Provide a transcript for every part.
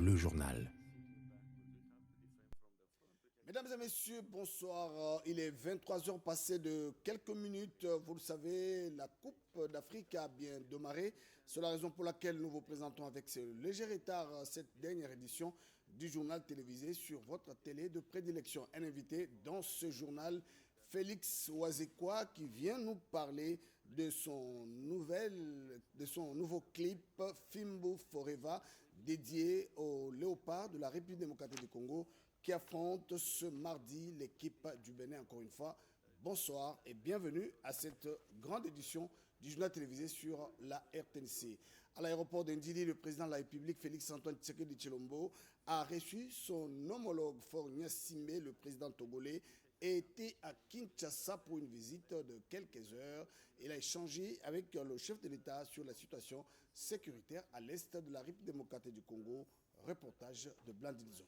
le journal. Mesdames et messieurs, bonsoir. Il est 23 heures passées de quelques minutes. Vous le savez, la Coupe d'Afrique a bien démarré. C'est la raison pour laquelle nous vous présentons avec ce léger retard cette dernière édition du journal télévisé sur votre télé de prédilection. Un invité dans ce journal, Félix Ouazekwa, qui vient nous parler de son nouveau clip Fimbu Forever, dédié au léopard de la République démocratique du Congo, qui affronte ce mardi l'équipe du Bénin. Encore une fois, bonsoir et bienvenue à cette grande édition du journal télévisé sur la RTNC. À l'aéroport d'Indili, le président de la République, Félix-Antoine Tshisekedi Tshilombo, a reçu son homologue Faure Gnassingbé, le président togolais, et était à Kinshasa pour une visite de quelques heures. Il a échangé avec le chef de l'État sur la situation sécuritaire à l'est de la République démocratique du Congo. Reportage de Blandine Zovio.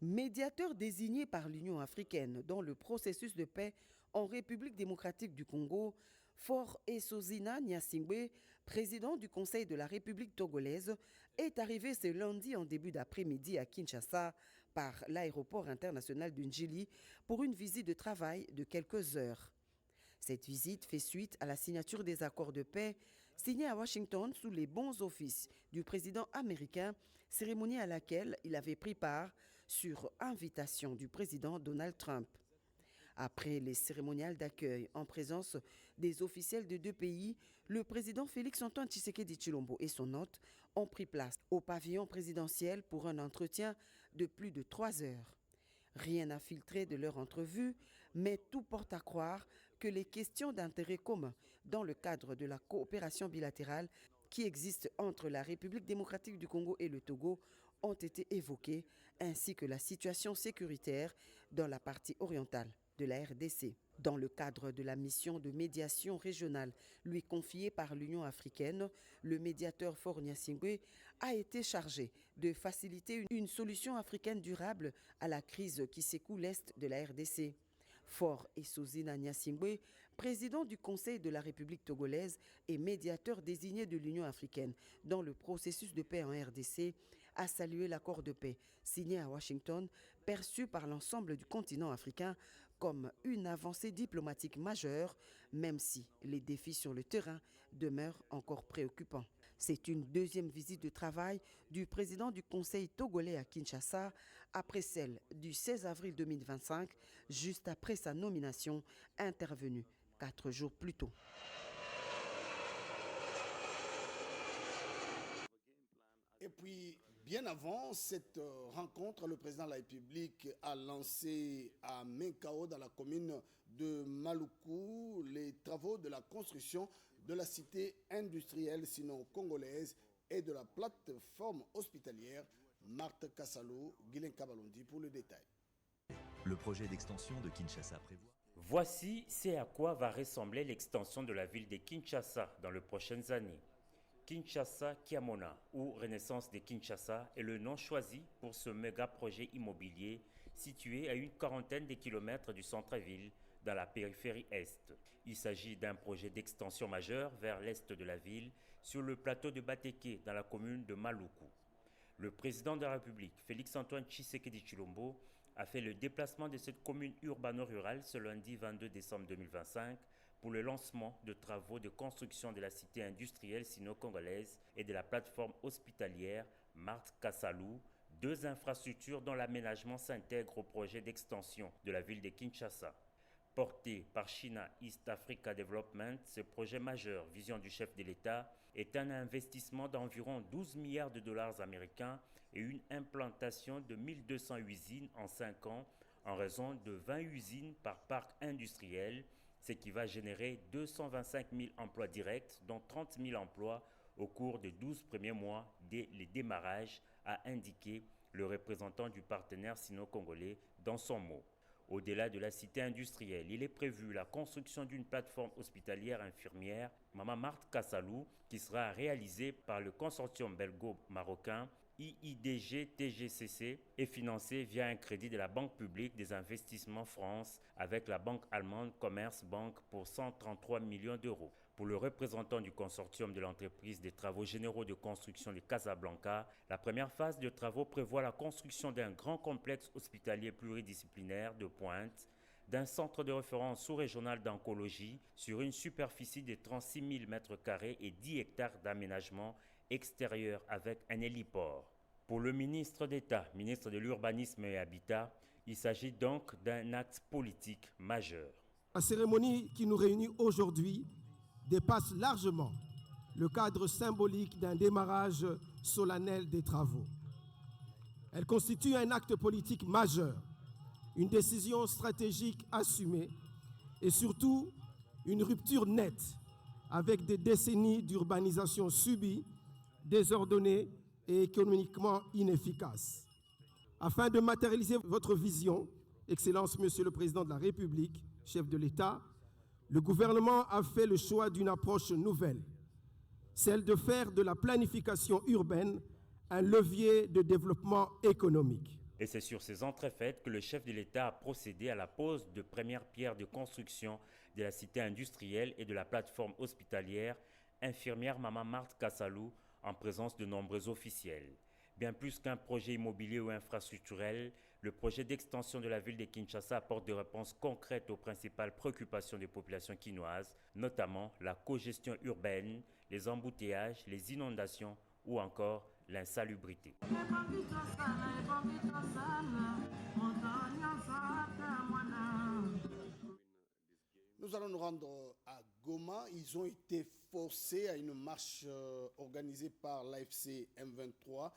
Médiateur désigné par l'Union africaine dans le processus de paix en République démocratique du Congo, Faure Esozina Gnassingbé, président du Conseil de la République togolaise, est arrivé ce lundi en début d'après-midi à Kinshasa par l'aéroport international de Ndjili pour une visite de travail de quelques heures. Cette visite fait suite à la signature des accords de paix signés à Washington sous les bons offices du président américain, cérémonie à laquelle il avait pris part sur invitation du président Donald Trump. Après les cérémoniales d'accueil en présence des officiels de deux pays, le président Félix-Antoine Tshisekedi Tshilombo et son hôte ont pris place au pavillon présidentiel pour un entretien de plus de 3 heures. Rien n'a filtré de leur entrevue, mais tout porte à croire que les questions d'intérêt commun dans le cadre de la coopération bilatérale qui existe entre la République démocratique du Congo et le Togo ont été évoquées, ainsi que la situation sécuritaire dans la partie orientale de la RDC. Dans le cadre de la mission de médiation régionale lui confiée par l'Union africaine, le médiateur Faure Gnassingbé a été chargé de faciliter une solution africaine durable à la crise qui secoue l'Est de la RDC. Faure Esozina Gnassingbé, président du Conseil de la République togolaise et médiateur désigné de l'Union africaine dans le processus de paix en RDC, a salué l'accord de paix signé à Washington, perçu par l'ensemble du continent africain comme une avancée diplomatique majeure, même si les défis sur le terrain demeurent encore préoccupants. C'est une deuxième visite de travail du président du Conseil togolais à Kinshasa, après celle du 16 avril 2025, juste après sa nomination intervenue 4 jours plus tôt. Et puis, bien avant cette rencontre, le président de la République a lancé à Menkao, dans la commune de Maluku, les travaux de la construction de la cité industrielle sino-congolaise et de la plateforme hospitalière. Marthe Kassalou, Guilain Kabalondi pour le détail. Le projet d'extension de Kinshasa prévoit... Voici c'est à quoi va ressembler l'extension de la ville de Kinshasa dans les prochaines années. Kinshasa Kiamona, ou Renaissance de Kinshasa, est le nom choisi pour ce méga projet immobilier situé à une quarantaine de kilomètres du centre-ville, dans la périphérie est. Il s'agit d'un projet d'extension majeure vers l'est de la ville, sur le plateau de Bateke, dans la commune de Maluku. Le président de la République, Félix-Antoine Tshisekedi Tshilombo, a fait le déplacement de cette commune urbano-rurale ce lundi 22 décembre 2025 pour le lancement de travaux de construction de la cité industrielle sino-congolaise et de la plateforme hospitalière Marthe Kassalou, deux infrastructures dont l'aménagement s'intègre au projet d'extension de la ville de Kinshasa. Porté par China East Africa Development, ce projet majeur, vision du chef de l'État, est un investissement d'environ 12 milliards de dollars américains et une implantation de 1200 usines en 5 ans en raison de 20 usines par parc industriel, ce qui va générer 225 000 emplois directs, dont 30 000 emplois au cours des 12 premiers mois dès le démarrage, a indiqué le représentant du partenaire sino-congolais dans son mot. Au-delà de la cité industrielle, il est prévu la construction d'une plateforme hospitalière infirmière, Mama Marthe Kassalou, qui sera réalisée par le consortium belgo-marocain IIDG-TGCC et financée via un crédit de la Banque publique des investissements France avec la banque allemande Commerzbank pour 133 millions d'euros. Pour le représentant du consortium de l'entreprise des travaux généraux de construction de Casablanca, la première phase de travaux prévoit la construction d'un grand complexe hospitalier pluridisciplinaire de pointe, d'un centre de référence sous-régional d'oncologie sur une superficie de 36 000 m² et 10 hectares d'aménagement extérieur avec un héliport. Pour le ministre d'État, ministre de l'Urbanisme et Habitat, il s'agit donc d'un acte politique majeur. La cérémonie qui nous réunit aujourd'hui dépasse largement le cadre symbolique d'un démarrage solennel des travaux. Elle constitue un acte politique majeur, une décision stratégique assumée et surtout une rupture nette avec des décennies d'urbanisation subie, désordonnée et économiquement inefficace. Afin de matérialiser votre vision, Excellence Monsieur le Président de la République, chef de l'État, le gouvernement a fait le choix d'une approche nouvelle, celle de faire de la planification urbaine un levier de développement économique. Et c'est sur ces entrefaites que le chef de l'État a procédé à la pose de premières pierres de construction de la cité industrielle et de la plateforme hospitalière infirmière Maman Marthe Kassalou en présence de nombreux officiels. Bien plus qu'un projet immobilier ou infrastructurel, le projet d'extension de la ville de Kinshasa apporte des réponses concrètes aux principales préoccupations des populations quinoises, notamment la cogestion urbaine, les embouteillages, les inondations ou encore l'insalubrité. Nous allons nous rendre à Goma. Ils ont été forcés à une marche organisée par l'AFC M23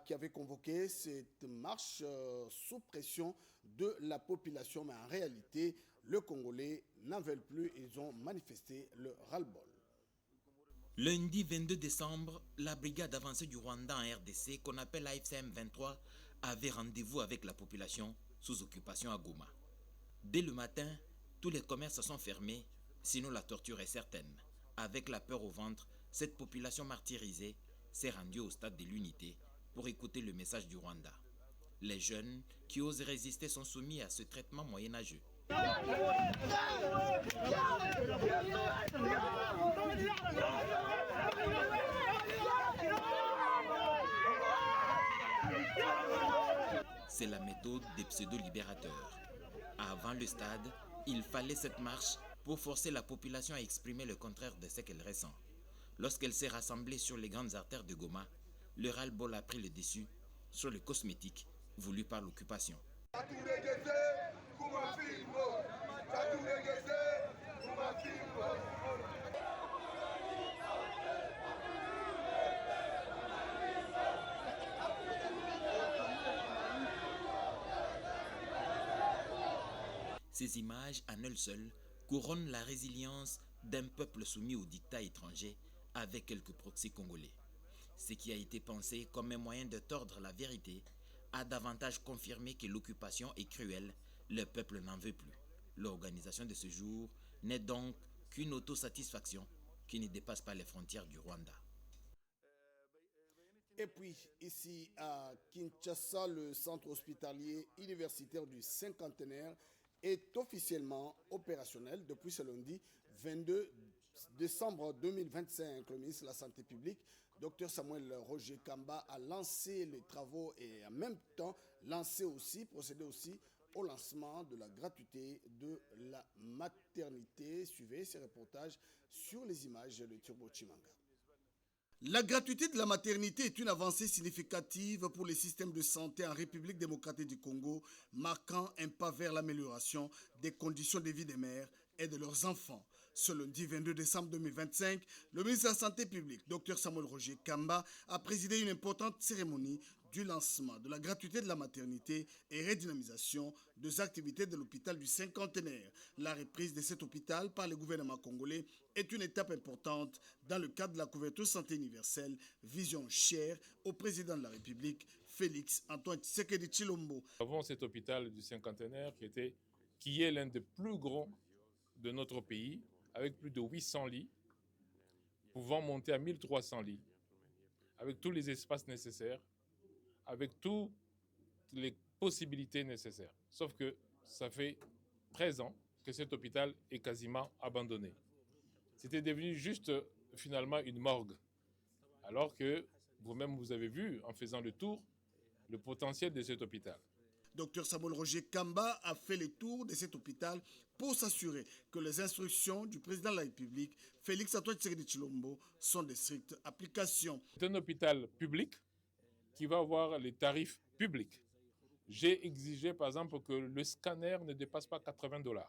qui avait convoqué cette marche sous pression de la population. Mais en réalité, les Congolais n'en veulent plus. Ils ont manifesté le ras-le-bol. Lundi 22 décembre, la brigade avancée du Rwanda en RDC, qu'on appelle AFCM 23, avait rendez-vous avec la population sous occupation à Goma. Dès le matin, tous les commerces sont fermés, sinon la torture est certaine. Avec la peur au ventre, cette population martyrisée s'est rendue au stade de l'unité pour écouter le message du Rwanda. Les jeunes qui osent résister sont soumis à ce traitement moyenâgeux. C'est la méthode des pseudo-libérateurs. Avant le stade, il fallait cette marche pour forcer la population à exprimer le contraire de ce qu'elle ressent. Lorsqu'elle s'est rassemblée sur les grandes artères de Goma, le ras-le-bol a pris le dessus sur le cosmétique voulu par l'occupation. Ces images, en elles seules, couronnent la résilience d'un peuple soumis au dictat étranger avec quelques proxys congolais. Ce qui a été pensé comme un moyen de tordre la vérité a davantage confirmé que l'occupation est cruelle, le peuple n'en veut plus. L'organisation de ce jour n'est donc qu'une autosatisfaction qui ne dépasse pas les frontières du Rwanda. Et puis, ici à Kinshasa, le centre hospitalier universitaire du cinquantenaire est officiellement opérationnel depuis ce lundi 22 décembre 2025. Le ministre de la Santé publique, Dr Samuel Roger Kamba, a lancé les travaux et en même temps procédé aussi au lancement de la gratuité de la maternité. Suivez ces reportages sur les images de Turbo Chimanga. La gratuité de la maternité est une avancée significative pour les systèmes de santé en République démocratique du Congo, marquant un pas vers l'amélioration des conditions de vie des mères et de leurs enfants. Ce lundi 22 décembre 2025, le ministre de la Santé publique, Dr Samuel Roger Kamba, a présidé une importante cérémonie du lancement de la gratuité de la maternité et redynamisation des activités de l'hôpital du cinquantenaire. La reprise de cet hôpital par le gouvernement congolais est une étape importante dans le cadre de la couverture santé universelle, vision chère au président de la République, Félix Antoine Tshisekedi Tshilombo. Nous avons cet hôpital du cinquantenaire qui est l'un des plus grands de notre pays, avec plus de 800 lits, pouvant monter à 1300 lits, avec tous les espaces nécessaires, avec toutes les possibilités nécessaires. Sauf que ça fait 13 ans que cet hôpital est quasiment abandonné. c'était devenu juste finalement une morgue. Alors que vous-même, vous avez vu, en faisant le tour, le potentiel de cet hôpital. Dr Samuel Roger Kamba a fait le tour de cet hôpital pour s'assurer que les instructions du président de la République, Félix Antoine Tshisekedi Tshilombo, sont de stricte application. C'est un hôpital public qui va avoir les tarifs publics. J'ai exigé, par exemple, que le scanner ne dépasse pas $80.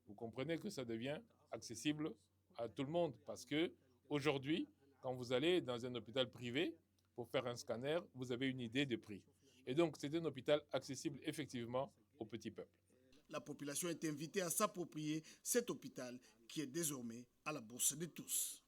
Vous comprenez que ça devient accessible à tout le monde parce que aujourd'hui, quand vous allez dans un hôpital privé pour faire un scanner, vous avez une idée de prix. Et donc, c'est un hôpital accessible effectivement au petit peuple. La population est invitée à s'approprier cet hôpital qui est désormais à la bourse de tous.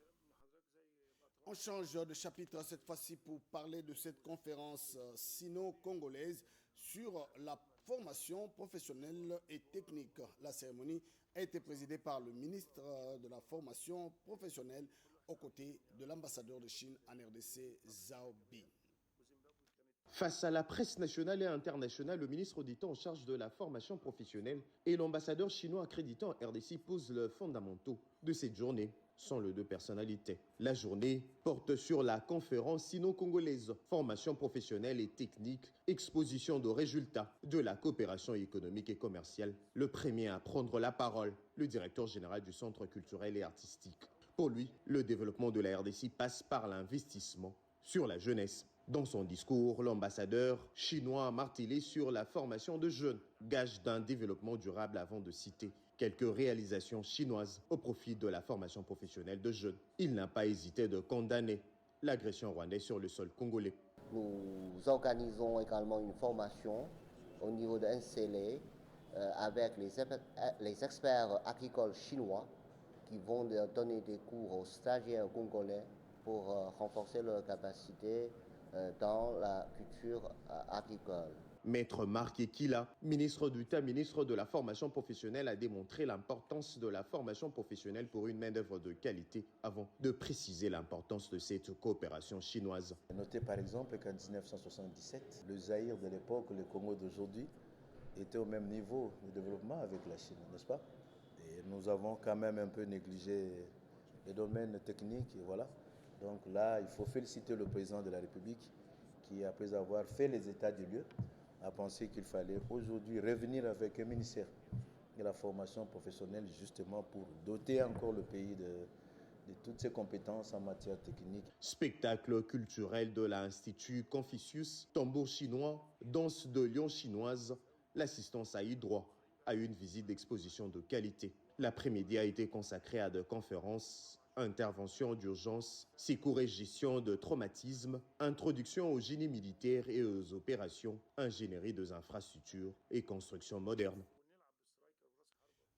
On change de chapitre cette fois-ci pour parler de cette conférence sino-congolaise sur la formation professionnelle et technique. La cérémonie a été présidée par le ministre de la formation professionnelle aux côtés de l'ambassadeur de Chine en RDC, Zhao Bin. Face à la presse nationale et internationale, le ministre auditant en charge de la formation professionnelle et l'ambassadeur chinois accrédité en RDC posent les fondamentaux de cette journée, sans le de personnalité. La journée porte sur la conférence sino-congolaise, formation professionnelle et technique, exposition de résultats de la coopération économique et commerciale. Le premier à prendre la parole, le directeur général du Centre culturel et artistique. Pour lui, le développement de la RDC passe par l'investissement sur la jeunesse. Dans son discours, l'ambassadeur chinois a martelé sur la formation de jeunes, gage d'un développement durable avant de citer quelques réalisations chinoises au profit de la formation professionnelle de jeunes. Il n'a pas hésité de condamner l'agression rwandaise sur le sol congolais. Nous organisons également une formation au niveau de NCLA avec les experts agricoles chinois qui vont donner des cours aux stagiaires congolais pour renforcer leurs capacités dans la culture agricole. Maître Marc Ekila, ministre d'État, ministre de la formation professionnelle, a démontré l'importance de la formation professionnelle pour une main-d'œuvre de qualité avant de préciser l'importance de cette coopération chinoise. Notez par exemple qu'en 1977, le Zaïre de l'époque, le Congo d'aujourd'hui, était au même niveau de développement avec la Chine, n'est-ce pas? Et nous avons quand même un peu négligé les domaines techniques, et voilà. Donc là, il faut féliciter le président de la République qui, après avoir fait les états du lieu, a pensé qu'il fallait aujourd'hui revenir avec un ministère de la formation professionnelle justement pour doter encore le pays de toutes ses compétences en matière technique. Spectacle culturel de l'Institut Confucius, tambour chinois, danse de lion chinoise, l'assistance a eu droit à une visite d'exposition de qualité. L'après-midi a été consacré à des conférences, intervention d'urgence, secours et gestion de traumatisme, introduction au génie militaire et aux opérations, ingénierie des infrastructures et construction moderne.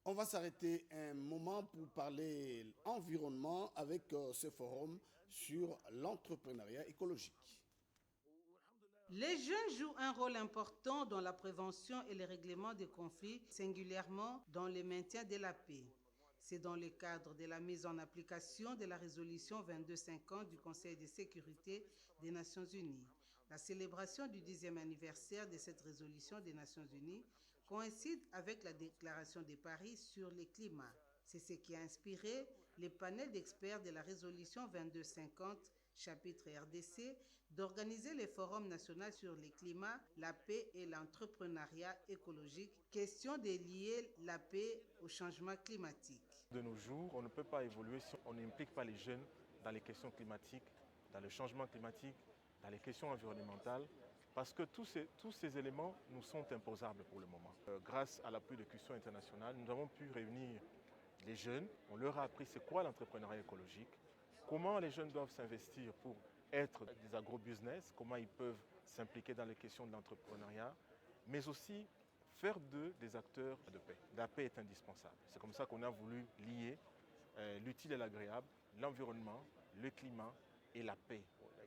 On va s'arrêter un moment pour parler environnement avec ce forum sur l'entrepreneuriat écologique. Les jeunes jouent un rôle important dans la prévention et le règlement des conflits, singulièrement dans le maintien de la paix. C'est dans le cadre de la mise en application de la résolution 2250 du Conseil de sécurité des Nations Unies. La célébration du 10e anniversaire de cette résolution des Nations Unies coïncide avec la déclaration de Paris sur le climat. C'est ce qui a inspiré les panels d'experts de la résolution 2250, chapitre RDC, d'organiser le Forum national sur le climat, la paix et l'entrepreneuriat écologique, question de lier la paix au changement climatique. De nos jours, on ne peut pas évoluer si on n'implique pas les jeunes dans les questions climatiques, dans le changement climatique, dans les questions environnementales, parce que tous ces éléments nous sont imposables pour le moment. Grâce à l'appui de Questions internationales, nous avons pu réunir les jeunes, on leur a appris c'est quoi l'entrepreneuriat écologique, comment les jeunes doivent s'investir pour être des agro-business, comment ils peuvent s'impliquer dans les questions de l'entrepreneuriat, mais aussi faire d'eux des acteurs de paix. La paix est indispensable. C'est comme ça qu'on a voulu lier l'utile et l'agréable, l'environnement, le climat et la paix.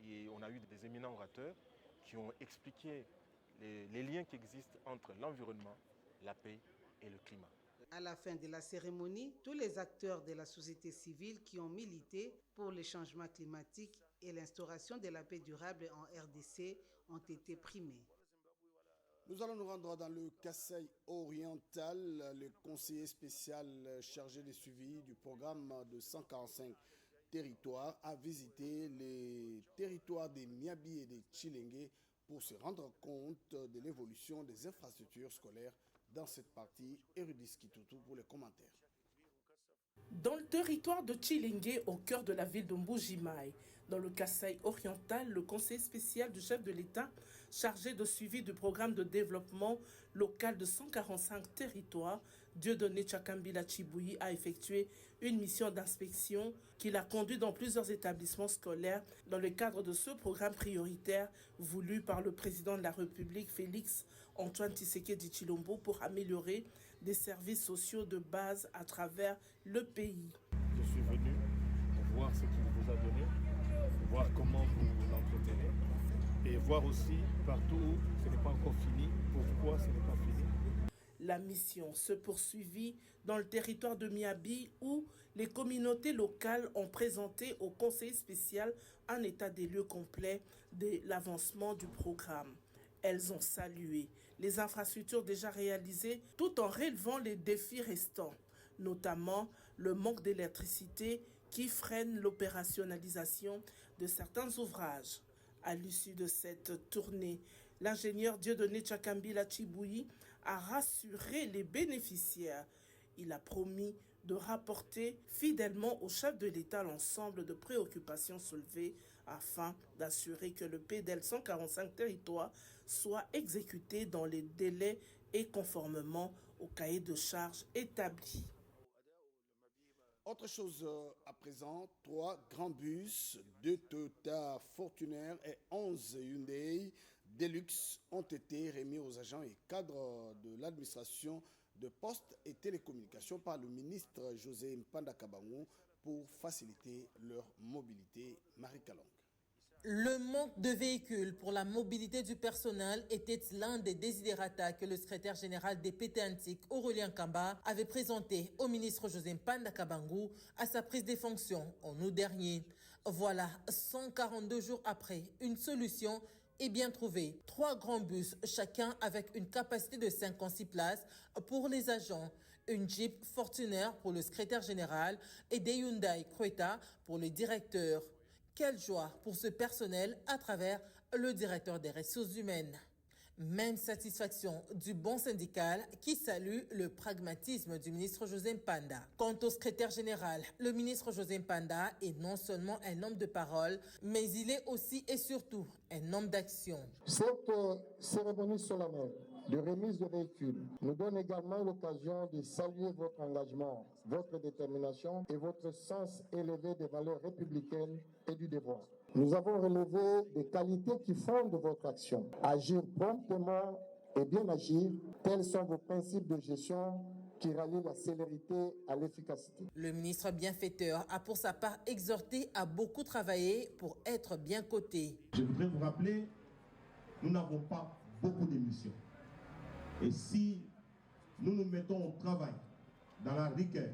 Et on a eu des éminents orateurs qui ont expliqué les liens qui existent entre l'environnement, la paix et le climat. À la fin de la cérémonie, tous les acteurs de la société civile qui ont milité pour le changement climatique et l'instauration de la paix durable en RDC ont été primés. Nous allons nous rendre dans le Kasaï oriental. Le conseiller spécial chargé du suivi du programme de 145 territoires a visité les territoires des Miabi et des Tchilenge pour se rendre compte de l'évolution des infrastructures scolaires dans cette partie. Érudis Kitutu pour les commentaires. Dans le territoire de Tchilenge, au cœur de la ville de Mbujimaï, dans le Kasaï oriental, le conseiller spécial du chef de l'État chargé de suivi du programme de développement local de 145 territoires, Dieudonné Tchakambila Tchibouyi, a effectué une mission d'inspection qui l'a conduit dans plusieurs établissements scolaires dans le cadre de ce programme prioritaire voulu par le président de la République, Félix Antoine Tshisekedi Tshilombo, pour améliorer des services sociaux de base à travers le pays. Je suis venu voir ce qu'il vous a donné, voir comment vous l'entretenez et voir aussi partout où ce n'est pas encore fini, pourquoi ce n'est pas fini. La mission se poursuivit dans le territoire de Miabi où les communautés locales ont présenté au conseiller spécial un état des lieux complet de l'avancement du programme. Elles ont salué les infrastructures déjà réalisées tout en relevant les défis restants, notamment le manque d'électricité qui freine l'opérationnalisation de certains ouvrages. À l'issue de cette tournée, l'ingénieur Dieudonné Tchakambila Tchibouyi a rassuré les bénéficiaires. Il a promis de rapporter fidèlement au chef de l'État l'ensemble de préoccupations soulevées afin d'assurer que le PDL 145 territoires soit exécuté dans les délais et conformément au cahier de charges établi. Autre chose à présent, 3 grands bus, 2 Toyota Fortuner et 11 Hyundai Deluxe ont été remis aux agents et cadres de l'administration de postes et télécommunications par le ministre José Mpanda Kabango pour faciliter leur mobilité. Marie Kalong. Le manque de véhicules pour la mobilité du personnel était l'un des desiderata que le secrétaire général des PT Antique, Aurélien Kamba, avait présenté au ministre José Mpanda Kabango à sa prise des fonctions en août dernier. Voilà, 142 jours après, une solution est bien trouvée. 3 grands bus, chacun avec une capacité de 56 places pour les agents, une Jeep Fortuner pour le secrétaire général et des Hyundai Creta pour le directeur. Quelle joie pour ce personnel à travers le directeur des ressources humaines. Même satisfaction du bon syndical qui salue le pragmatisme du ministre José Mpanda. Quant au secrétaire général, le ministre José Mpanda est non seulement un homme de parole, mais il est aussi et surtout un homme d'action. Cette cérémonie solennelle de remise de véhicules nous donne également l'occasion de saluer votre engagement, votre détermination et votre sens élevé des valeurs républicaines et du devoir. Nous avons relevé des qualités qui fondent votre action. Agir promptement et bien agir, tels sont vos principes de gestion qui rallient la célérité à l'efficacité. Le ministre bienfaiteur a pour sa part exhorté à beaucoup travailler pour être bien coté. Je voudrais vous rappeler, nous n'avons pas beaucoup de missions. Et si nous nous mettons au travail dans la rigueur,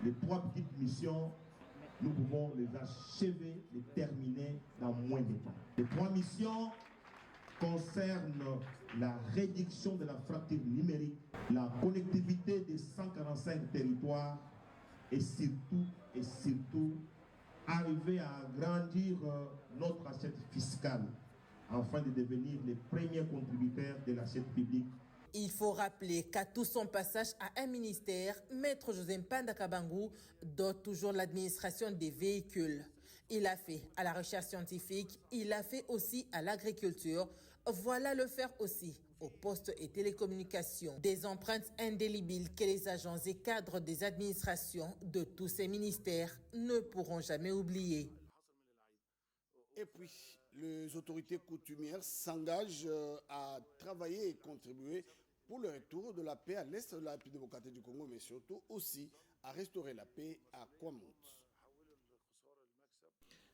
les 3 petites missions, nous pouvons les achever, les terminer dans moins de temps. Les 3 missions concernent la réduction de la fracture numérique, la connectivité des 145 territoires et surtout arriver à agrandir notre assiette fiscale afin de devenir les premiers contributeurs de l'assiette publique. Il faut rappeler qu'à tout son passage à un ministère, Maître José Mpanda Kabango dote toujours l'administration des véhicules. Il a fait à la recherche scientifique, il a fait aussi à l'agriculture. Voilà le faire aussi aux postes et télécommunications. Des empreintes indélébiles que les agents et cadres des administrations de tous ces ministères ne pourront jamais oublier. Et puis, les autorités coutumières s'engagent à travailler et contribuer pour le retour de la paix à l'est de la République démocratique du Congo, mais surtout aussi à restaurer la paix à Kwamont.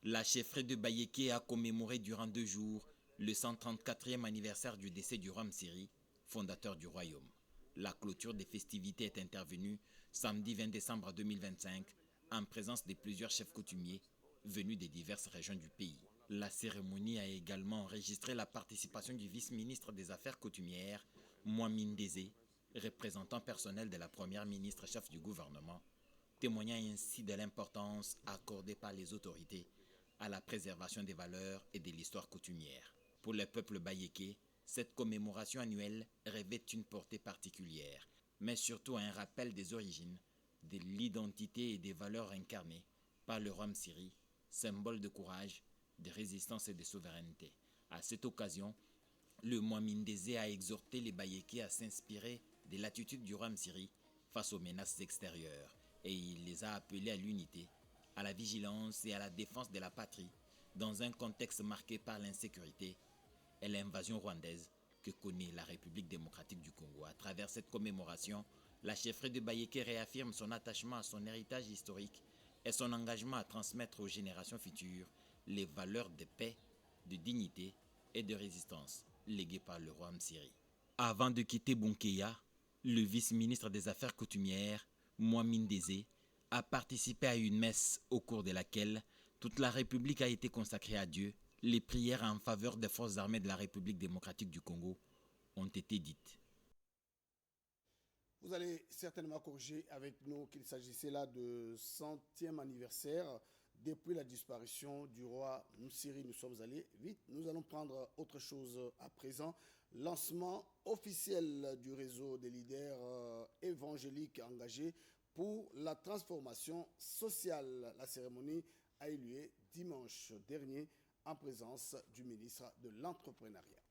La chefferie de Bayeke a commémoré durant 2 jours le 134e anniversaire du décès du roi Msiri, fondateur du royaume. La clôture des festivités est intervenue samedi 20 décembre 2025 en présence de plusieurs chefs coutumiers venus des diverses régions du pays. La cérémonie a également enregistré la participation du vice-ministre des Affaires coutumières, Mohamed Ndézé, représentant personnel de la première ministre chef du gouvernement, témoignant ainsi de l'importance accordée par les autorités à la préservation des valeurs et de l'histoire coutumière. Pour le peuple baïéké, cette commémoration annuelle revêt une portée particulière, mais surtout un rappel des origines, de l'identité et des valeurs incarnées par le roi Msiri, symbole de courage, de résistance et de souveraineté. À cette occasion, le Mohamed Ndézé a exhorté les Baïékés à s'inspirer de l'attitude du roi Msiri face aux menaces extérieures et il les a appelés à l'unité, à la vigilance et à la défense de la patrie dans un contexte marqué par l'insécurité et l'invasion rwandaise que connaît la République démocratique du Congo. À travers cette commémoration, la chefferie de Baïéké réaffirme son attachement à son héritage historique et son engagement à transmettre aux générations futures les valeurs de paix, de dignité et de résistance léguées par le roi Msiri. Avant de quitter Bunkeya, le vice-ministre des Affaires coutumières, Mohamed Ndézé, a participé à une messe au cours de laquelle toute la République a été consacrée à Dieu. Les prières en faveur des forces armées de la République démocratique du Congo ont été dites. Vous allez certainement corriger avec nous qu'il s'agissait là de 100e anniversaire depuis la disparition du roi Msiri. Nous sommes allés vite. Nous allons prendre autre chose à présent. Lancement officiel du réseau des leaders évangéliques engagés pour la transformation sociale. La cérémonie a eu lieu dimanche dernier en présence du ministre de l'Entrepreneuriat.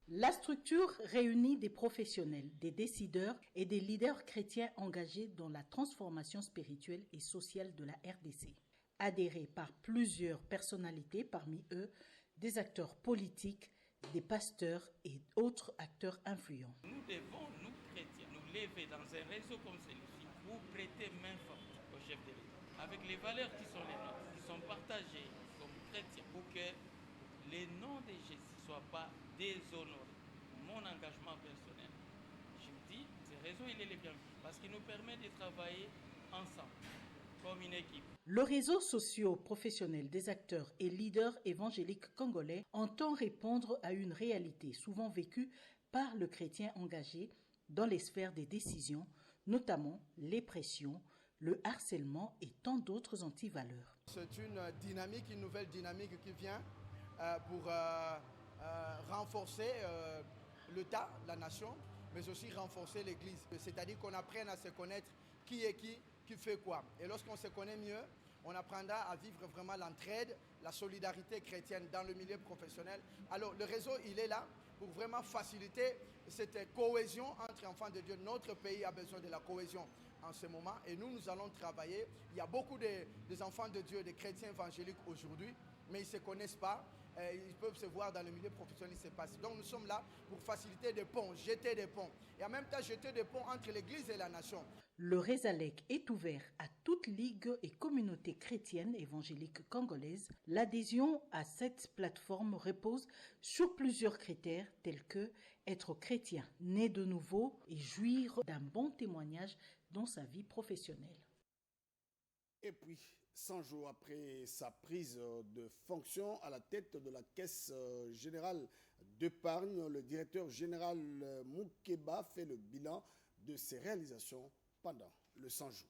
La structure réunit des professionnels, des décideurs et des leaders chrétiens engagés dans la transformation spirituelle et sociale de la RDC. Adhérés par plusieurs personnalités, parmi eux des acteurs politiques, des pasteurs et autres acteurs influents. Nous devons, nous chrétiens, nous lever dans un réseau comme celui-ci pour prêter main forte au chef de l'État, avec les valeurs qui sont les nôtres, qui sont partagées comme chrétiens, pour que les noms de Jésus ne soient pas déshonorés. Mon engagement personnel, je me dis, ce réseau, il est le bienvenu, parce qu'il nous permet de travailler ensemble, comme une équipe. Le réseau socio-professionnel des acteurs et leaders évangéliques congolais entend répondre à une réalité souvent vécue par le chrétien engagé dans les sphères des décisions, notamment les pressions, le harcèlement et tant d'autres antivaleurs. C'est une dynamique, une nouvelle dynamique qui vient pour renforcer l'État, la nation, mais aussi renforcer l'Église. C'est-à-dire qu'on apprenne à se connaître qui est qui fait quoi. Et lorsqu'on se connaît mieux, on apprendra à vivre vraiment l'entraide, la solidarité chrétienne dans le milieu professionnel. Alors le réseau, il est là pour vraiment faciliter cette cohésion entre enfants de Dieu. Notre pays a besoin de la cohésion en ce moment et nous allons travailler. Il y a beaucoup des enfants de Dieu, des chrétiens évangéliques aujourd'hui, mais ils ne se connaissent pas. Ils peuvent se voir dans le milieu professionnel, il se passe. Donc nous sommes là pour faciliter des ponts, jeter des ponts. Et en même temps jeter des ponts entre l'Église et la nation. Le Résalec est ouvert à toute ligue et communauté chrétienne évangélique congolaise. L'adhésion à cette plateforme repose sur plusieurs critères tels que être chrétien, né de nouveau et jouir d'un bon témoignage dans sa vie professionnelle. Et puis, 100 jours après sa prise de fonction à la tête de la Caisse générale d'épargne, le directeur général Moukeba fait le bilan de ses réalisations pendant le 100 jours.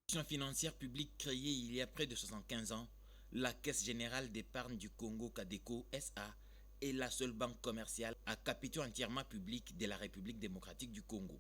Institution financière publique créée il y a près de 75 ans, la Caisse générale d'épargne du Congo Cadeco SA est la seule banque commerciale à capital entièrement public de la République démocratique du Congo.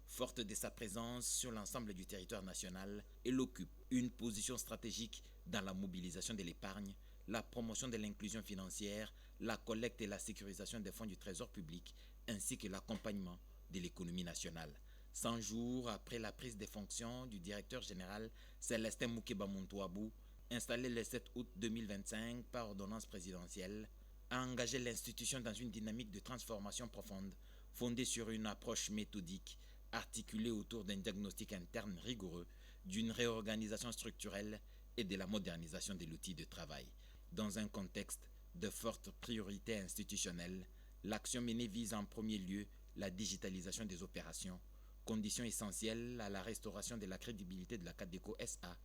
Forte de sa présence sur l'ensemble du territoire national, elle occupe une position stratégique dans la mobilisation de l'épargne, la promotion de l'inclusion financière, la collecte et la sécurisation des fonds du trésor public, ainsi que l'accompagnement de l'économie nationale. 100 jours après la prise de fonctions du directeur général Célestin Moukeba Montouabou, installé le 7 août 2025 par ordonnance présidentielle, a engagé l'institution dans une dynamique de transformation profonde, fondée sur une approche méthodique, articulée autour d'un diagnostic interne rigoureux, d'une réorganisation structurelle et de la modernisation de l'outil de travail. Dans un contexte de forte priorité institutionnelle, l'action menée vise en premier lieu la digitalisation des opérations, condition essentielle à la restauration de la crédibilité de la Cadeco SA,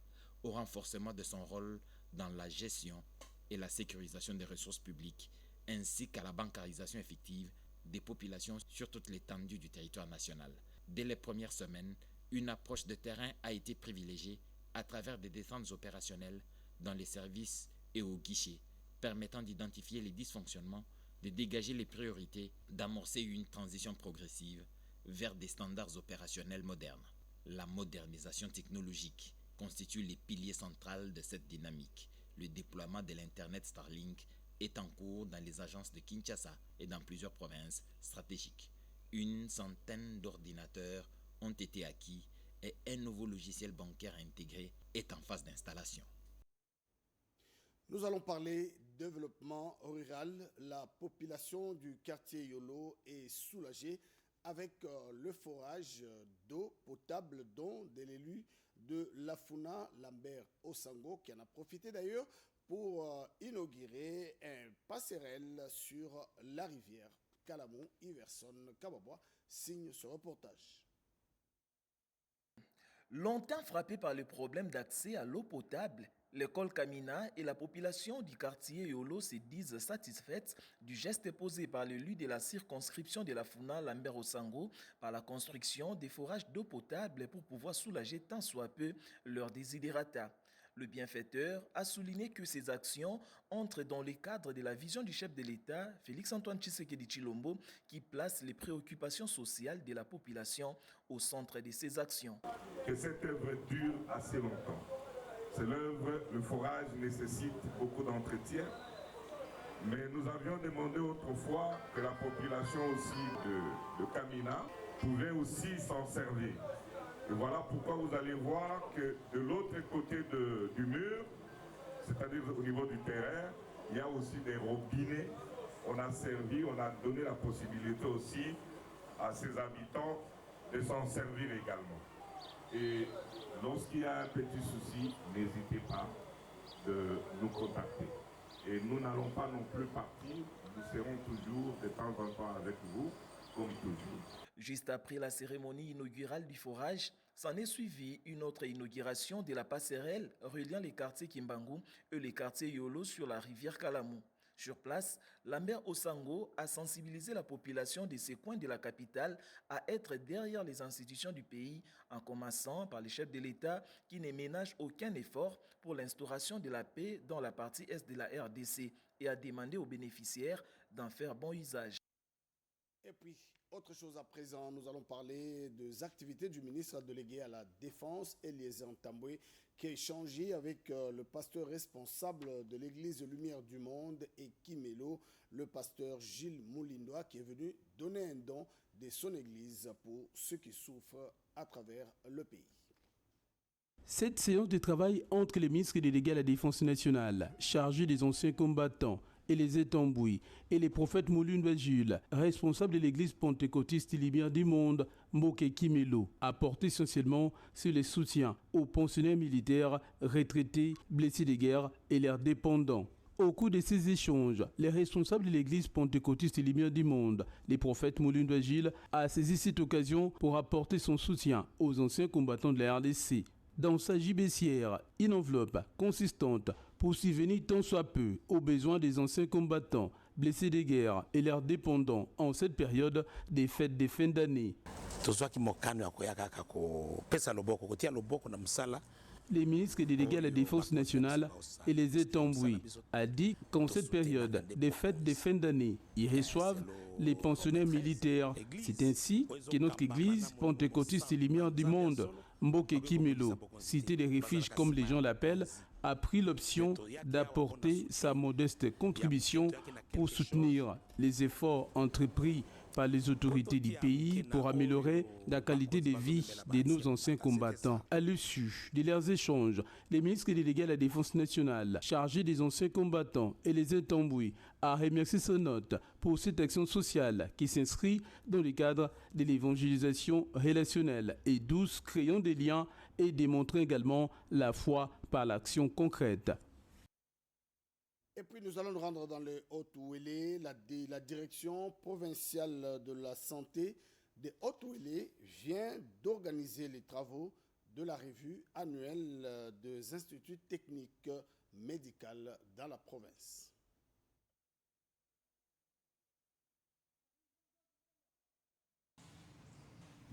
au renforcement de son rôle dans la gestion et la sécurisation des ressources publiques, ainsi qu'à la bancarisation effective des populations sur toute l'étendue du territoire national. Dès les premières semaines, une approche de terrain a été privilégiée à travers des descentes opérationnelles dans les services et aux guichets, permettant d'identifier les dysfonctionnements, de dégager les priorités, d'amorcer une transition progressive vers des standards opérationnels modernes. La modernisation technologique constitue les piliers centraux de cette dynamique. Le déploiement de l'Internet Starlink est en cours dans les agences de Kinshasa et dans plusieurs provinces stratégiques. Une centaine d'ordinateurs ont été acquis et un nouveau logiciel bancaire intégré est en phase d'installation. Nous allons parler développement rural. La population du quartier Yolo est soulagée avec le forage d'eau potable dont de l'élu de Lafuna, Lambert Osango, qui en a profité d'ailleurs pour inaugurer un passerelle sur la rivière Kalamou. Iverson Kababwa signe ce reportage. Longtemps frappé par le problème d'accès à l'eau potable, l'école Kamina et la population du quartier Yolo se disent satisfaites du geste posé par l'élu de la circonscription de la Funa, Lambert Osango, par la construction des forages d'eau potable pour pouvoir soulager tant soit peu leurs desiderata. Le bienfaiteur a souligné que ces actions entrent dans le cadre de la vision du chef de l'État, Félix-Antoine Tshisekedi Tshilombo, qui place les préoccupations sociales de la population au centre de ses actions. Que cette œuvre dure assez longtemps. C'est l'œuvre, le forage nécessite beaucoup d'entretien, mais nous avions demandé autrefois que la population aussi de Kamina pouvait aussi s'en servir. Et voilà pourquoi vous allez voir que de l'autre côté du mur, c'est-à-dire au niveau du terrain, il y a aussi des robinets. On a servi, on a donné la possibilité aussi à ses habitants de s'en servir également. Et lorsqu'il y a un petit souci, n'hésitez pas de nous contacter. Et nous n'allons pas non plus partir, nous serons toujours de temps en temps avec vous, comme toujours. Juste après la cérémonie inaugurale du forage, s'en est suivi une autre inauguration de la passerelle reliant les quartiers Kimbangu et les quartiers Yolo sur la rivière Kalamou. Sur place, Lambert Osango a sensibilisé la population de ces coins de la capitale à être derrière les institutions du pays, en commençant par les chefs de l'État qui ne ménagent aucun effort pour l'instauration de la paix dans la partie est de la RDC et a demandé aux bénéficiaires d'en faire bon usage. Et puis, autre chose à présent, nous allons parler des activités du ministre délégué à la Défense, Eliezer Ntambwe, qui a échangé avec le pasteur responsable de l'église Lumière du Monde et Kimelo, le pasteur Gilles Moulindoa, qui est venu donner un don de son église pour ceux qui souffrent à travers le pays. Cette séance de travail entre les ministres délégués à la Défense nationale, chargés des anciens combattants, et les Etambouis et les prophètes Moulindoa Jules, responsables de l'église pentecôtiste Lumière du Monde, Mboké Kimelo, a porté essentiellement sur les soutiens aux pensionnaires militaires, retraités, blessés de guerre et leurs dépendants. Au cours de ces échanges, les responsables de l'église pentecôtiste Lumière du Monde, les prophètes Moulindoa Jules, a saisi cette occasion pour apporter son soutien aux anciens combattants de la RDC. Dans sa gibecière, une enveloppe consistante pour subvenir tant soit peu aux besoins des anciens combattants, blessés de guerre et leurs dépendants en cette période des fêtes de fin d'année. Les ministres délégués à la Défense nationale et les Etambouis a dit qu'en cette période des fêtes de fin d'année, ils reçoivent les pensionnaires militaires. C'est ainsi que notre église pentecôtiste Lumière du Monde, Mboké Kimelo, cité des refuges comme les gens l'appellent, a pris l'option d'apporter sa modeste contribution pour soutenir les efforts entrepris par les autorités du pays pour améliorer la qualité de vie de nos anciens combattants. À l'issue de leurs échanges, les ministres délégués à la Défense nationale, chargés des anciens combattants et les Etambouis, a remercié son hôte pour cette action sociale qui s'inscrit dans le cadre de l'évangélisation relationnelle et douce, créant des liens et démontrant également la foi par l'action concrète. Et puis nous allons nous rendre dans le Haut-Ouélé. La direction provinciale de la santé des Haut-Ouélé vient d'organiser les travaux de la revue annuelle des instituts techniques médicale dans la province.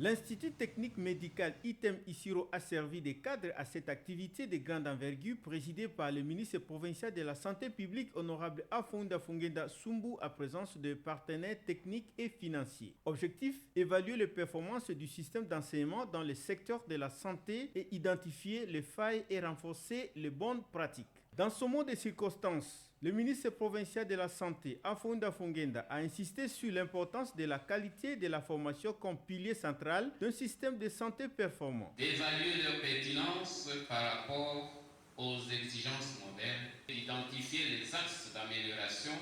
L'Institut technique médical Item Isiro a servi de cadre à cette activité de grande envergure présidée par le ministre provincial de la Santé publique, honorable Afunda Fungenda Sumbu, à présence de partenaires techniques et financiers. Objectif, évaluer les performances du système d'enseignement dans le secteur de la santé et identifier les failles et renforcer les bonnes pratiques. Dans ce monde de circonstances, le ministre provincial de la Santé, Afunda Fungenda, a insisté sur l'importance de la qualité de la formation comme pilier central d'un système de santé performant. D'évaluer leur pertinence par rapport aux exigences modernes, d'identifier les axes d'amélioration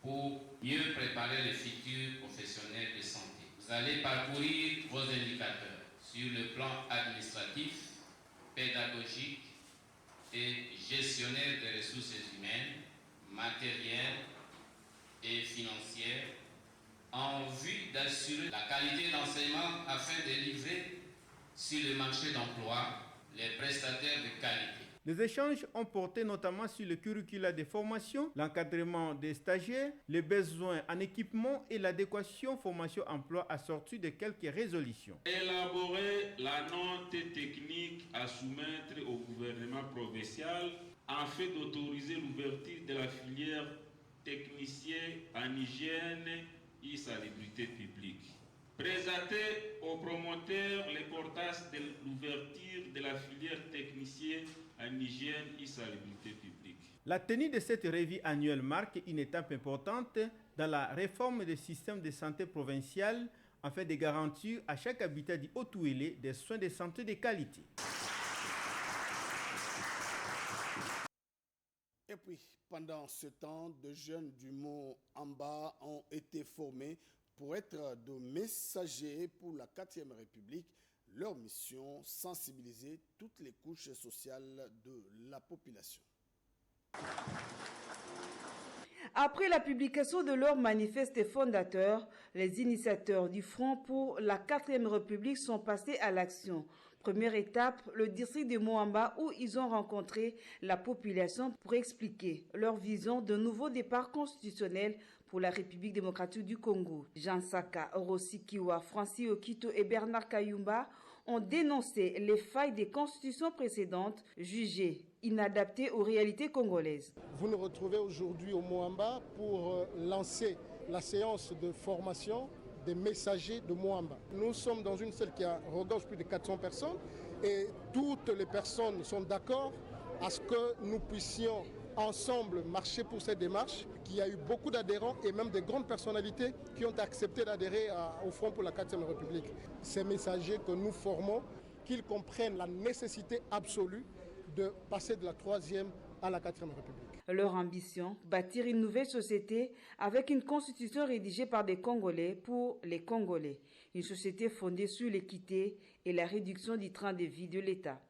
pour mieux préparer les futurs professionnels de santé. Vous allez parcourir vos indicateurs sur le plan administratif, pédagogique et gestionnaire des ressources humaines, matérielles et financières en vue d'assurer la qualité d'enseignement afin de livrer sur le marché d'emploi les prestataires de qualité. Les échanges ont porté notamment sur le curricula de formation, l'encadrement des stagiaires, les besoins en équipement et l'adéquation formation-emploi assortie de quelques résolutions. Élaborer la note technique à soumettre au gouvernement provincial afin d'autoriser l'ouverture de la filière technicien en hygiène et salubrité publique. Présenter aux promoteurs l'importance de l'ouverture de la filière technicien en hygiène et salubrité publique. La tenue de cette revue annuelle marque une étape importante dans la réforme des systèmes de santé provincial afin de garantir à chaque habitat du Haut-Ouélé des soins de santé de qualité. Et puis, pendant ce temps, de jeunes du mont Amba ont été formés pour être de messagers pour la 4e République. Leur mission, sensibiliser toutes les couches sociales de la population. Après la publication de leur manifeste fondateur, les initiateurs du Front pour la 4e République sont passés à l'action. Première étape, le district de Moamba où ils ont rencontré la population pour expliquer leur vision d'un nouveau départ constitutionnel pour la République démocratique du Congo. Jean Saka, Rossi Kiwa, Francis Okito et Bernard Kayumba ont dénoncé les failles des constitutions précédentes jugées inadaptées aux réalités congolaises. Vous nous retrouvez aujourd'hui au Moamba pour lancer la séance de formation des messagers de Moamba. Nous sommes dans une salle qui regorge plus de 400 personnes et toutes les personnes sont d'accord à ce que nous puissions ensemble marcher pour cette démarche, qu'il y a eu beaucoup d'adhérents et même des grandes personnalités qui ont accepté d'adhérer au Front pour la 4e République. Ces messagers que nous formons, qu'ils comprennent la nécessité absolue de passer de la 3e à la 4e République. Leur ambition, bâtir une nouvelle société avec une constitution rédigée par des Congolais pour les Congolais. Une société fondée sur l'équité et la réduction du train de vie de l'État.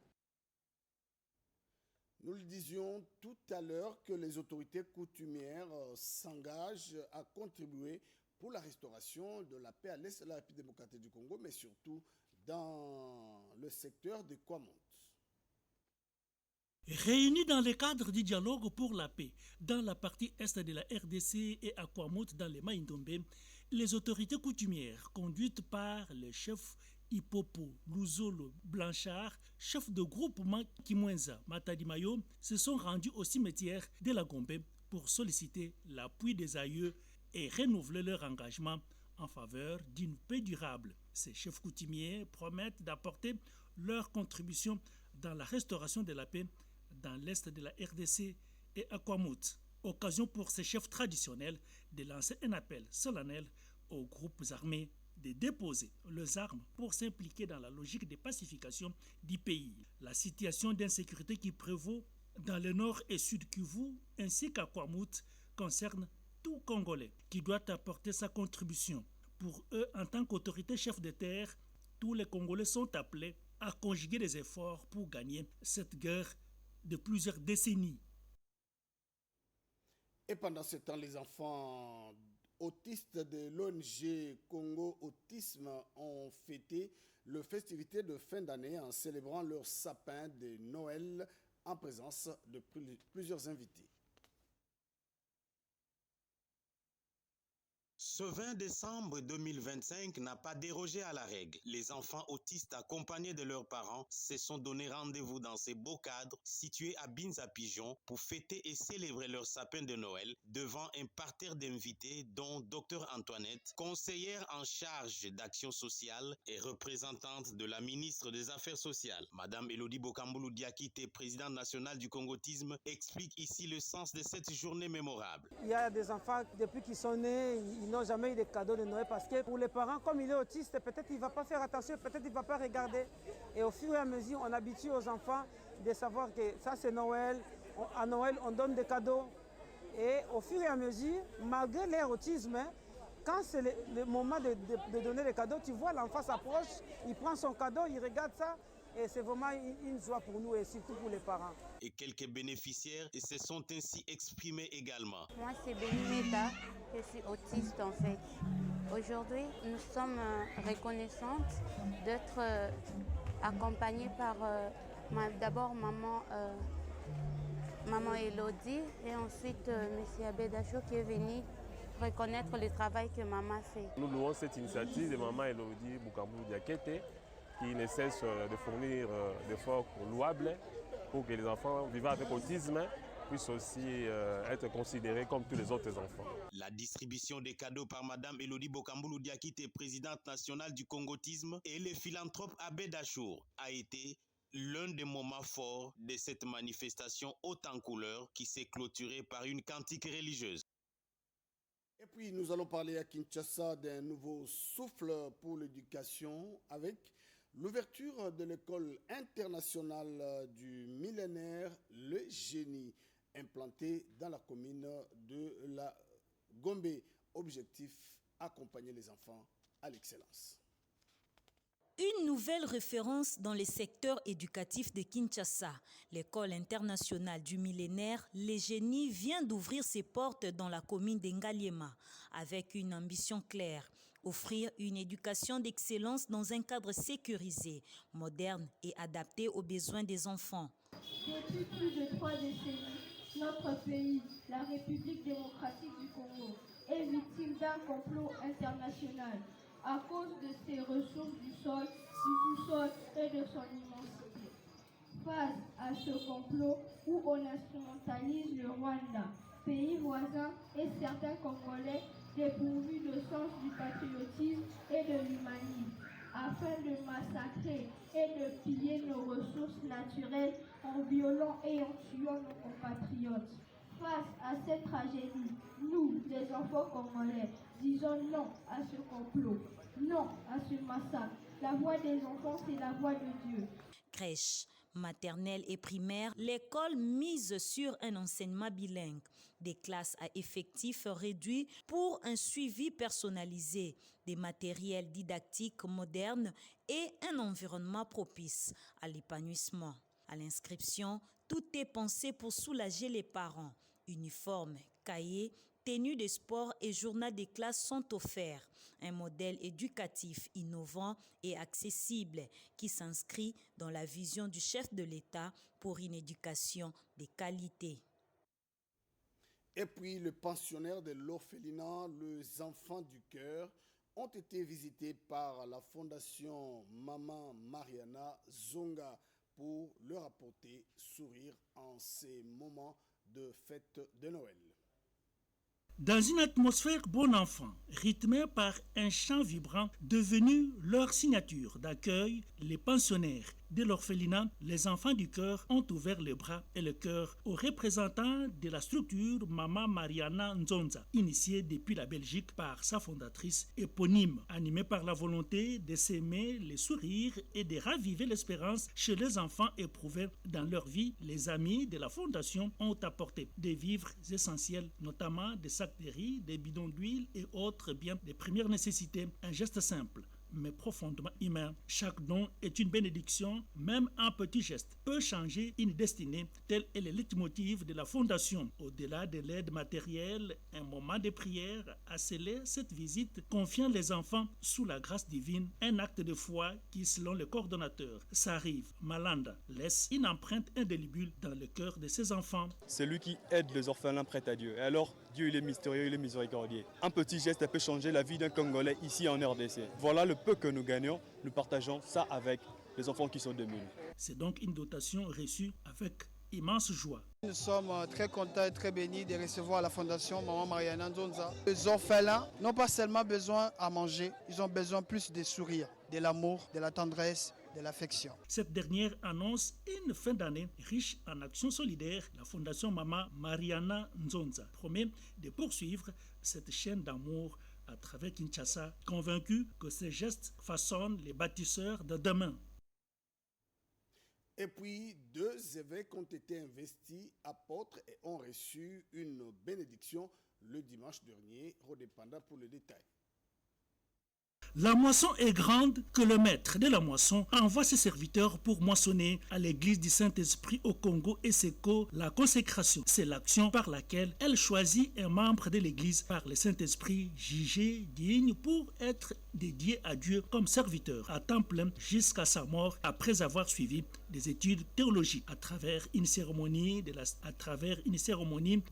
Nous le disions tout à l'heure que les autorités coutumières s'engagent à contribuer pour la restauration de la paix à l'est de la République démocratique du Congo, mais surtout dans le secteur de Kwamont. Réunis dans le cadre du dialogue pour la paix dans la partie est de la RDC et à Kwamont dans les Maïndombe, les autorités coutumières conduites par le chef Ipopo, Luzolo, Blanchard, chef de groupement Kimwenza, Matadimayo, se sont rendus au cimetière de la Gombe pour solliciter l'appui des aïeux et renouveler leur engagement en faveur d'une paix durable. Ces chefs coutumiers promettent d'apporter leur contribution dans la restauration de la paix dans l'est de la RDC et à Kwamont. Occasion pour ces chefs traditionnels de lancer un appel solennel aux groupes armés de déposer leurs armes pour s'impliquer dans la logique de pacification du pays. La situation d'insécurité qui prévaut dans le nord et sud Kivu ainsi qu'à Kwamont concerne tout Congolais qui doit apporter sa contribution. Pour eux, en tant qu'autorité chef de terre, tous les Congolais sont appelés à conjuguer des efforts pour gagner cette guerre de plusieurs décennies. Et pendant ce temps, les enfants autistes de l'ONG Congo Autisme ont fêté les festivités de fin d'année en célébrant leur sapin de Noël en présence de plusieurs invités. Ce 20 décembre 2025 n'a pas dérogé à la règle. Les enfants autistes accompagnés de leurs parents se sont donné rendez-vous dans ces beaux cadres situés à Binza-Pigeon pour fêter et célébrer leur sapin de Noël devant un parterre d'invités dont Dr Antoinette, conseillère en charge d'action sociale et représentante de la ministre des Affaires sociales. Madame Elodie Bokamboulou Diakité, présidente nationale du Congotisme, explique ici le sens de cette journée mémorable. Il y a des enfants, depuis qu'ils sont nés, ils n'ont jamais eu de cadeaux de Noël parce que pour les parents, comme il est autiste, peut-être il ne va pas faire attention, peut-être il ne va pas regarder. Et au fur et à mesure, on habitue aux enfants de savoir que ça c'est Noël. À Noël, on donne des cadeaux. Et au fur et à mesure, malgré leur autisme, quand c'est le moment de donner les cadeaux, tu vois l'enfant s'approche, il prend son cadeau, il regarde ça. Et c'est vraiment une joie pour nous et surtout pour les parents. Et quelques bénéficiaires se sont ainsi exprimés également. Moi, c'est Benimeta, je suis autiste en fait. Aujourd'hui, nous sommes reconnaissantes d'être accompagnées par d'abord maman Elodie et ensuite M. Abedacho qui est venu reconnaître le travail que maman fait. Nous louons cette initiative de maman Elodie Bokamboulou Diakité qui ne cesse de fournir d'efforts louables pour que les enfants vivant avec autisme puissent aussi être considérés comme tous les autres enfants. La distribution des cadeaux par Madame Elodie Bokamboulou Diakité, présidente nationale du Congotisme, et le philanthrope Abbé Dachour a été l'un des moments forts de cette manifestation haute en couleurs qui s'est clôturée par une cantique religieuse. Et puis nous allons parler à Kinshasa d'un nouveau souffle pour l'éducation avec l'ouverture de l'école internationale du millénaire Le Génie, implantée dans la commune de la Gombe. Objectif, accompagner les enfants à l'excellence. Une nouvelle référence dans le secteur éducatif de Kinshasa. L'école internationale du millénaire Le Génie vient d'ouvrir ses portes dans la commune d'Engaliema avec une ambition claire. Offrir une éducation d'excellence dans un cadre sécurisé, moderne et adapté aux besoins des enfants. Depuis plus de 3 décennies, notre pays, la République démocratique du Congo, est victime d'un complot international à cause de ses ressources du sous-sol et de son immensité. Face à ce complot où on instrumentalise le Rwanda, pays voisin, et certains Congolais dépourvus de sens du patriotisme et de l'humanisme, afin de massacrer et de piller nos ressources naturelles en violant et en tuant nos compatriotes. Face à cette tragédie, nous, les enfants congolais, disons non à ce complot, non à ce massacre. La voix des enfants, c'est la voix de Dieu. Crèche, maternelle et primaire, l'école mise sur un enseignement bilingue, des classes à effectifs réduits pour un suivi personnalisé, des matériels didactiques modernes et un environnement propice à l'épanouissement. À l'inscription, tout est pensé pour soulager les parents. Uniformes, cahiers, tenues de sport et journal de classe sont offerts. Un modèle éducatif innovant et accessible qui s'inscrit dans la vision du chef de l'État pour une éducation de qualité. Et puis, les pensionnaires de l'orphelinat, les enfants du cœur, ont été visités par la fondation Maman Mariana Zonga pour leur apporter sourire en ces moments de fête de Noël. Dans une atmosphère bon enfant, rythmée par un chant vibrant devenu leur signature d'accueil, les pensionnaires de l'orphelinat, les enfants du cœur ont ouvert les bras et le cœur aux représentants de la structure Maman Mariana Nzonza, initiée depuis la Belgique par sa fondatrice éponyme, animée par la volonté de s'aimer, les sourires et de raviver l'espérance chez les enfants éprouvés dans leur vie. Les amis de la fondation ont apporté des vivres essentiels, notamment des sacs de riz, des bidons d'huile et autres biens de première nécessité. Un geste simple, mais profondément humain. Chaque don est une bénédiction, même un petit geste peut changer une destinée. Tel est le leitmotiv de la Fondation. Au-delà de l'aide matérielle, un moment de prière a scellé cette visite, confiant les enfants sous la grâce divine, un acte de foi qui, selon le coordonnateur Sariv Malanda, laisse une empreinte indélébile dans le cœur de ses enfants. C'est lui qui aide les orphelins prêts à Dieu. Et alors, Dieu il est mystérieux, il est miséricordieux. Un petit geste peut changer la vie d'un Congolais ici en RDC. Voilà le peu que nous gagnons, nous partageons ça avec les enfants qui sont démunis. C'est donc une dotation reçue avec immense joie. Nous sommes très contents et très bénis de recevoir la Fondation Maman Mariana Nzonza. Les orphelins n'ont pas seulement besoin à manger, ils ont besoin plus de sourire, de l'amour, de la tendresse, de l'affection. Cette dernière annonce une fin d'année riche en actions solidaires. La Fondation Maman Mariana Nzonza promet de poursuivre cette chaîne d'amour à travers Kinshasa, convaincu que ces gestes façonnent les bâtisseurs de demain. Et puis, 2 évêques ont été investis apôtres et ont reçu une bénédiction le dimanche dernier. Redépendant pour le détail. La moisson est grande que le maître de la moisson envoie ses serviteurs pour moissonner à l'église du Saint-Esprit au Congo et Seko. La consécration, c'est l'action par laquelle elle choisit un membre de l'église par le Saint-Esprit jugé digne pour être dédié à Dieu comme serviteur à temps plein jusqu'à sa mort après avoir suivi des études théologiques. À travers une cérémonie de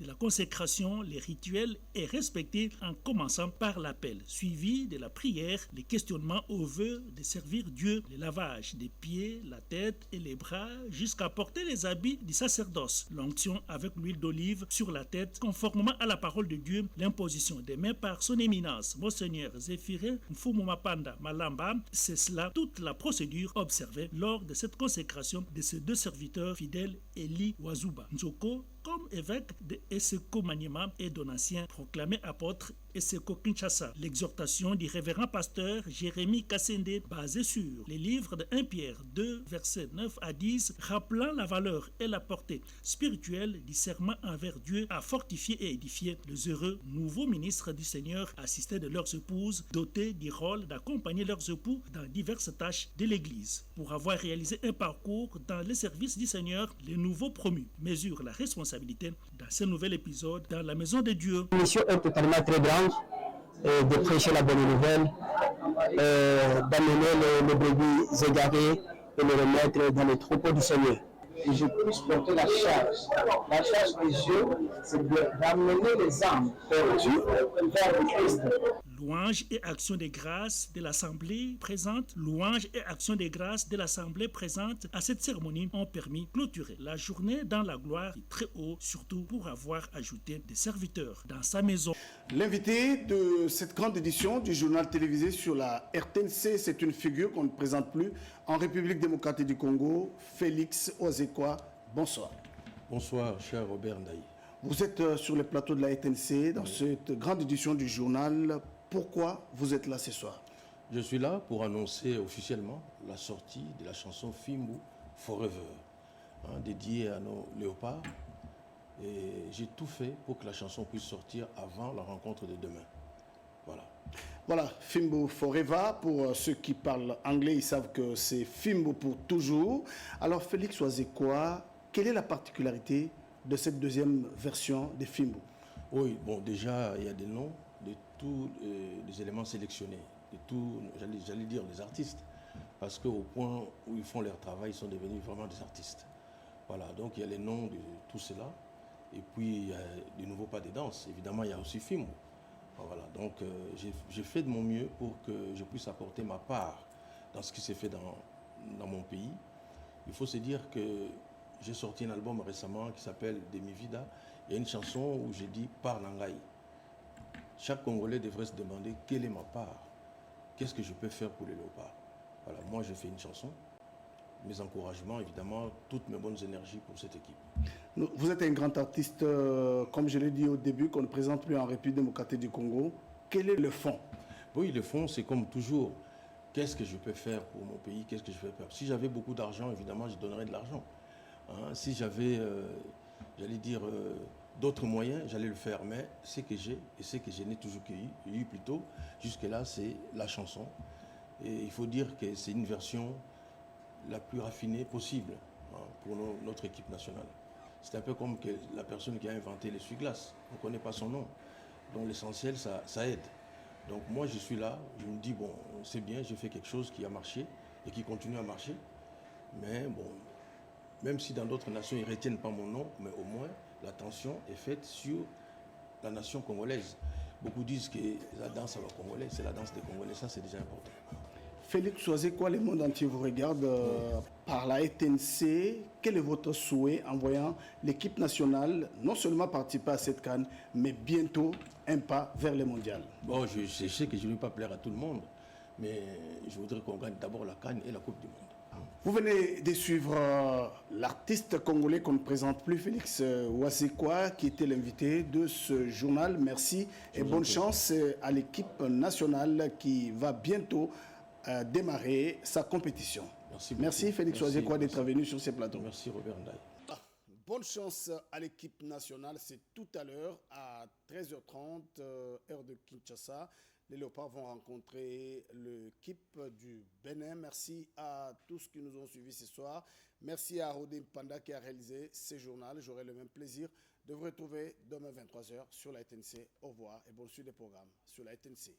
la consécration, les rituels est respecté en commençant par l'appel, suivi de la prière, les questionnements aux vœux de servir Dieu, le lavage des pieds, la tête et les bras jusqu'à porter les habits du sacerdoce, l'onction avec l'huile d'olive sur la tête conformément à la parole de Dieu, l'imposition des mains par son éminence, Monseigneur Zéphirin Mfumumapanda Malamba. C'est cela toute la procédure observée lors de cette consécration de ces 2 serviteurs fidèles, Eli Wazuba Nzoko comme évêque de Eseko Maniema et Donatien, proclamé apôtre Eseko Kinshasa. L'exhortation du révérend pasteur Jérémie Kassende, basée sur les livres de 1 Pierre 2, versets 9 à 10, rappelant la valeur et la portée spirituelle du serment envers Dieu, a fortifié et édifié les heureux nouveaux ministres du Seigneur, assistés de leurs épouses, dotés du rôle d'accompagner leurs époux dans diverses tâches de l'Église. Pour avoir réalisé un parcours dans le service du Seigneur, les nouveaux promus mesurent la responsabilité dans ce nouvel épisode dans la maison de Dieu. La mission est totalement très grande, de prêcher la bonne nouvelle, d'amener les brebis égarés et les remettre dans les troupeaux du Seigneur. Et je puisse porter la charge. La charge de Dieu, c'est d'amener les âmes perdues vers le Christ. Louange et action de grâce de l'Assemblée présente. Louange et action de grâce de l'Assemblée présente à cette cérémonie ont permis de clôturer la journée dans la gloire du Très-Haut, surtout pour avoir ajouté des serviteurs dans sa maison. L'invité de cette grande édition du journal télévisé sur la RTNC, c'est une figure qu'on ne présente plus en République démocratique du Congo, Félix Ozekwa. Bonsoir. Bonsoir, cher Robert Ndaï. Vous êtes sur le plateau de la RTNC dans cette grande édition du journal. Pourquoi vous êtes là ce soir? Je suis là pour annoncer officiellement la sortie de la chanson Fimbu Forever, dédiée à nos léopards. Et j'ai tout fait pour que la chanson puisse sortir avant la rencontre de demain. Voilà. Voilà, Fimbu Forever. Pour ceux qui parlent anglais, ils savent que c'est Fimbu pour toujours. Alors, Félix Ozekwa, quelle est la particularité de cette deuxième version de Fimbu? Oui, bon, déjà, il y a des noms de tous les éléments sélectionnés, de tous, j'allais dire, les artistes, parce qu'au point où ils font leur travail, ils sont devenus vraiment des artistes. Voilà, donc il y a les noms de tout cela, et puis il y a de nouveaux pas de danse. Évidemment, il y a aussi Fimbu. Voilà, donc j'ai fait de mon mieux pour que je puisse apporter ma part dans ce qui s'est fait dans mon pays. Il faut se dire que j'ai sorti un album récemment qui s'appelle Demi Vida. Il y a une chanson où j'ai dit « Par Nangaï ». Chaque Congolais devrait se demander quelle est ma part, qu'est-ce que je peux faire pour les léopards. Voilà, moi j'ai fait une chanson, mes encouragements, évidemment, toutes mes bonnes énergies pour cette équipe. Vous êtes un grand artiste, comme je l'ai dit au début, qu'on ne présente plus en République démocratique du Congo. Quel est le fond? Oui, le fond, c'est comme toujours, qu'est-ce que je peux faire pour mon pays, qu'est-ce que je peux faire? Si j'avais beaucoup d'argent, évidemment, je donnerais de l'argent. Si j'avais, j'allais dire, d'autres moyens, j'allais le faire. Mais ce que j'ai, et ce que je n'ai toujours eu plutôt, jusque-là, c'est la chanson. Et il faut dire que c'est une version la plus raffinée possible pour notre équipe nationale. C'est un peu comme que la personne qui a inventé l'essuie-glace. On ne connaît pas son nom. Donc l'essentiel, ça aide. Donc moi, je suis là, je me dis, bon, c'est bien, j'ai fait quelque chose qui a marché et qui continue à marcher. Mais bon, même si dans d'autres nations, ils ne retiennent pas mon nom, mais au moins, l'attention est faite sur la nation congolaise. Beaucoup disent que la danse à la Congolais, c'est la danse des Congolais, ça c'est déjà important. Félix Soazekwa, le monde entier vous regarde par la ETNC. Quel est votre souhait en voyant l'équipe nationale non seulement participer à cette CAN, mais bientôt un pas vers le mondial? Bon, je sais que je ne vais pas plaire à tout le monde, mais je voudrais qu'on gagne d'abord la CAN et la Coupe du Monde. Vous venez de suivre l'artiste congolais qu'on ne présente plus, Félix Soazekwa, qui était l'invité de ce journal. Merci et bonne chance à l'équipe nationale qui va bientôt démarrer sa compétition. Merci Félix Soazekwa d'être venu sur ces plateaux. Merci Robert Ndaye. Bonne chance à l'équipe nationale. C'est tout à l'heure à 13h30, heure de Kinshasa. Les Léopards vont rencontrer l'équipe du Bénin. Merci à tous qui nous ont suivis ce soir. Merci à Rodin Panda qui a réalisé ce journal. J'aurai le même plaisir de vous retrouver demain 23h sur la ETNC. Au revoir et bonne suite des programmes sur la ETNC.